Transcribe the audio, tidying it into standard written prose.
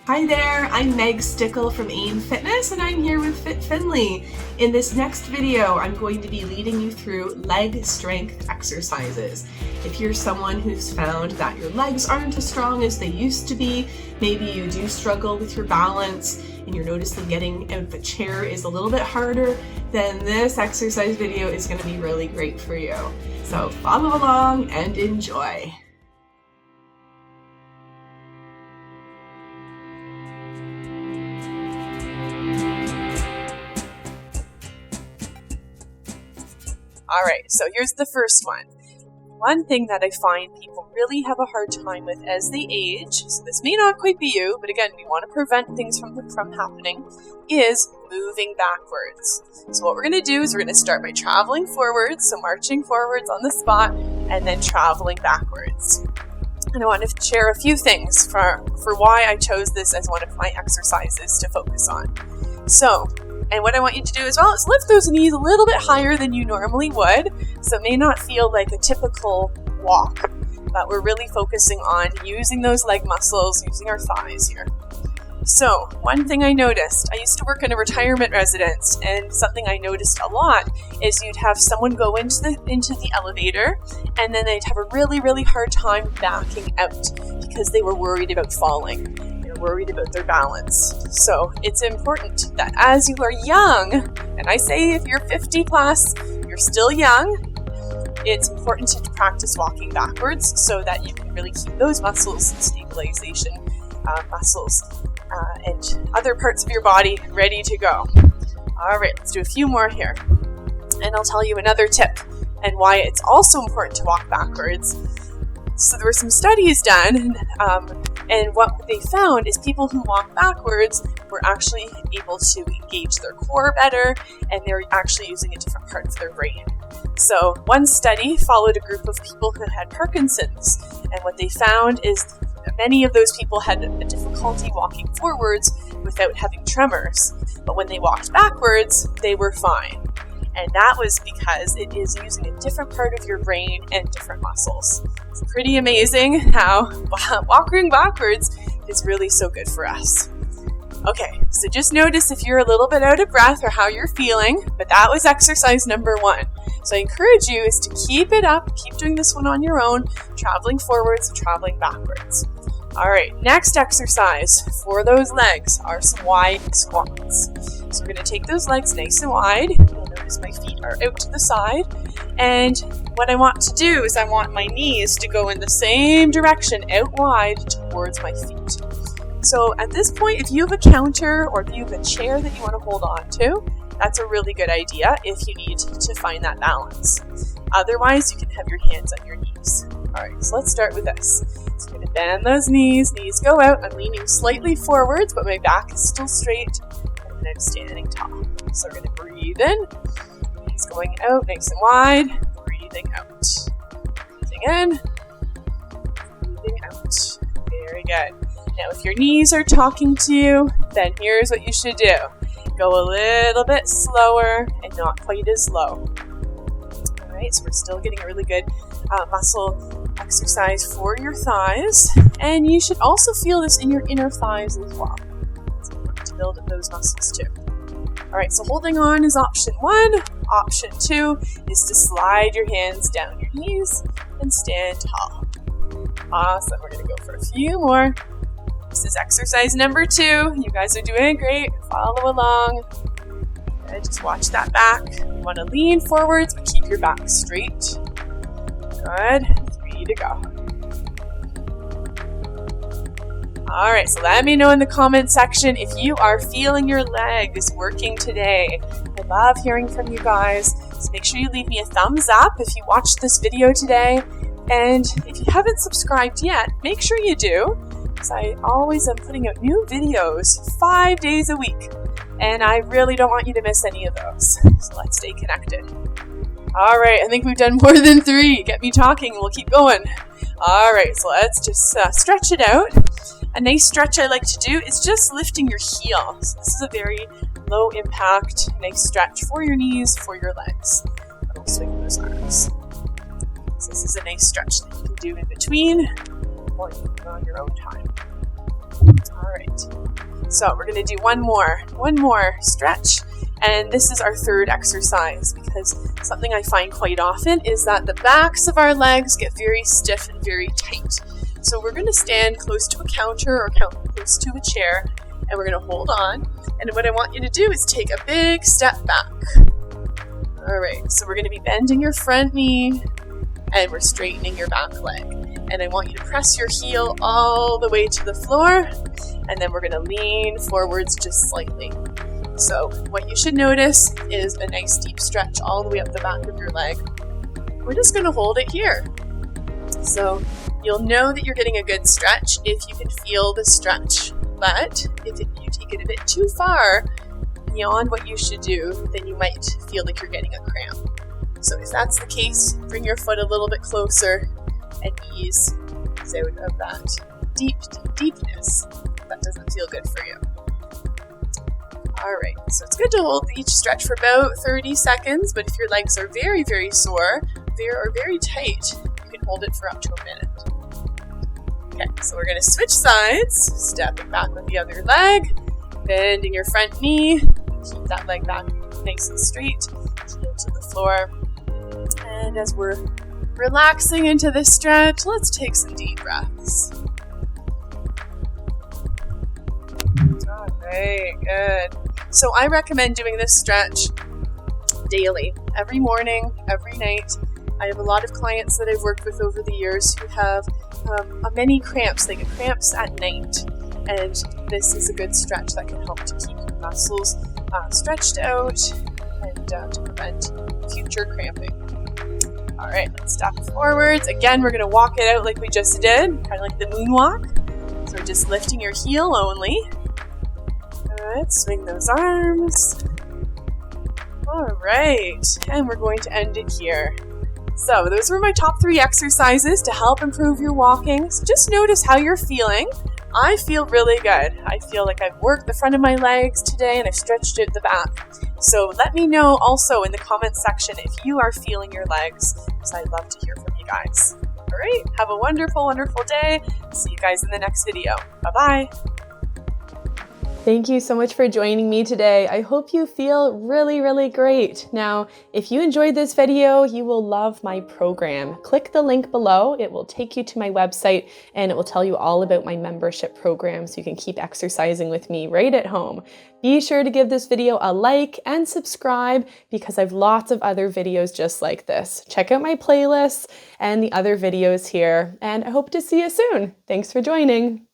Hi there, I'm Meg Stickl from AIM Fitness and I'm here with Finley. In this next video, I'm going to be leading you through leg strength exercises. If you're someone who's found that your legs aren't as strong as they used to be, maybe you do struggle with your balance and you're noticing getting out of the chair is a little bit harder, then this exercise video is going to be really great for you. So follow along and enjoy. All right, so here's the first one. One thing that I find people really have a hard time with as they age, so this may not quite be you, but again, we want to prevent things from happening, is moving backwards. So what we're going to do is we're going to start by traveling forwards, so marching forwards on the spot, and then traveling backwards. And I want to share a few things for why I chose this as one of my exercises to focus on. And what I want you to do as well is lift those knees a little bit higher than you normally would. So it may not feel like a typical walk, but we're really focusing on using those leg muscles, using our thighs here. So one thing I noticed, I used to work in a retirement residence, and something I noticed a lot is you'd have someone go into the elevator and then they'd have a really, really hard time backing out because they were worried about falling. Worried about their balance. So it's important that as you are young, and I say if you're 50 plus, you're still young, it's important to practice walking backwards so that you can really keep those muscles, stabilization muscles, and other parts of your body ready to go. All right, let's do a few more here. And I'll tell you another tip and why it's also important to walk backwards. So there were some studies done, and what they found is people who walk backwards were actually able to engage their core better, and they're actually using a different part of their brain. So one study followed a group of people who had Parkinson's, and what they found is that many of those people had a difficulty walking forwards without having tremors, but when they walked backwards, they were fine. And that was because it is using a different part of your brain and different muscles. It's pretty amazing how walking backwards is really so good for us. Okay, so just notice if you're a little bit out of breath or how you're feeling, but that was exercise number 1. So I encourage you is to keep it up, keep doing this one on your own, traveling forwards and traveling backwards. All right, next exercise for those legs are some wide squats. So we're going to take those legs nice and wide. You'll notice my feet are out to the side. And what I want to do is I want my knees to go in the same direction out wide towards my feet. So at this point, if you have a counter or if you have a chair that you want to hold on to, that's a really good idea if you need to find that balance. Otherwise, you can have your hands on your knees. All right, so let's start with this. So I'm going to bend those knees. Knees go out. I'm leaning slightly forwards, but my back is still straight. And I'm standing tall. So we're going to breathe in. Knees going out nice and wide. Breathing out. Breathing in. Breathing out. Very good. Now, if your knees are talking to you, then here's what you should do. Go a little bit slower and not quite as low. All right, so we're still getting a really good muscle exercise for your thighs. And you should also feel this in your inner thighs as well. It's important to build up those muscles too. All right, so holding on is option 1. Option 2 is to slide your hands down your knees and stand tall. Awesome, we're gonna go for a few more. This is exercise number 2. You guys are doing great. Follow along. And just watch that back. You want to lean forwards, but keep your back straight. Good. 3 to go. All right, so let me know in the comment section if you are feeling your legs working today. I love hearing from you guys. So make sure you leave me a thumbs up if you watched this video today. And if you haven't subscribed yet, make sure you do. Because I always am putting out new videos 5 days a week. And I really don't want you to miss any of those. So let's stay connected. All right, I think we've done more than 3. Get me talking and we'll keep going. All right, so let's just stretch it out. A nice stretch I like to do is just lifting your heel. So this is a very low impact, nice stretch for your knees, for your legs. And we'll swing those arms. So this is a nice stretch that you can do in between or on your own time. All right. So we're going to do one more stretch. And this is our third exercise, because something I find quite often is that the backs of our legs get very stiff and very tight. So we're going to stand close to a counter or close to a chair, and we're going to hold on. And what I want you to do is take a big step back. All right, so we're going to be bending your front knee, and we're straightening your back leg. And I want you to press your heel all the way to the floor, and then we're going to lean forwards just slightly. So what you should notice is a nice deep stretch all the way up the back of your leg. We're just going to hold it here. So you'll know that you're getting a good stretch if you can feel the stretch. But if you take it a bit too far beyond what you should do, then you might feel like you're getting a cramp. So if that's the case, bring your foot a little bit closer and ease out of that deepness. That doesn't feel good for you. All right, so it's good to hold each stretch for about 30 seconds, but if your legs are very, very sore, or very tight, you can hold it for up to a minute. Okay, so we're gonna switch sides, stepping back with the other leg, bending your front knee, keep that leg back nice and straight, heel to the floor. And as we're relaxing into this stretch, let's take some deep breaths. All right, good. So I recommend doing this stretch daily, every morning, every night. I have a lot of clients that I've worked with over the years who have many cramps. They get cramps at night, and this is a good stretch that can help to keep your muscles stretched out and to prevent future cramping. All right, let's step forwards. Again, we're going to walk it out like we just did, kind of like the moonwalk. So we're just lifting your heel only. Good, swing those arms. All right, and we're going to end it here. So those were my top 3 exercises to help improve your walking. So just notice how you're feeling. I feel really good. I feel like I've worked the front of my legs today and I've stretched out the back. So let me know also in the comments section if you are feeling your legs, because I'd love to hear from you guys. All right, have a wonderful, wonderful day. See you guys in the next video. Bye-bye. Thank you so much for joining me today. I hope you feel really, really great. Now, if you enjoyed this video, you will love my program. Click the link below. It will take you to my website and it will tell you all about my membership program so you can keep exercising with me right at home. Be sure to give this video a like and subscribe because I have lots of other videos just like this. Check out my playlists and the other videos here, and I hope to see you soon. Thanks for joining.